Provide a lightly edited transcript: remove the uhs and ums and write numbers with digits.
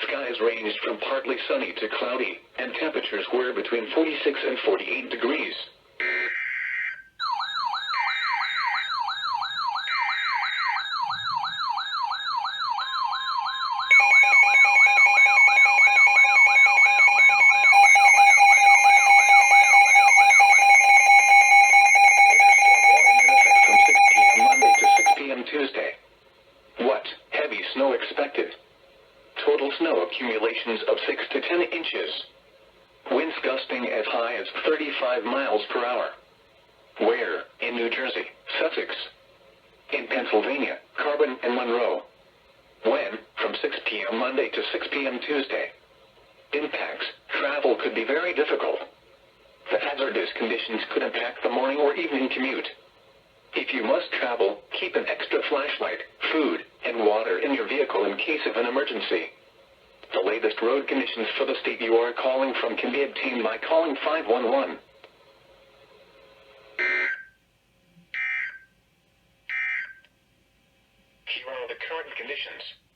Skies ranged from partly sunny to cloudy, and temperatures were between 46 and 48 degrees. Tuesday. What? Heavy snow expected. Total snow accumulations of 6 to 10 inches. Winds gusting as high as 35 miles per hour. Where? In New Jersey, Sussex. In Pennsylvania, Carbon and Monroe. When? From 6 p.m. Monday to 6 p.m. Tuesday. Impacts. Travel could be very difficult. The hazardous conditions could impact the morning or evening commute. If you must travel, keep an extra flashlight, food, and water in your vehicle in case of an emergency. The latest road conditions for the state you are calling from can be obtained by calling 511. Here are the current conditions.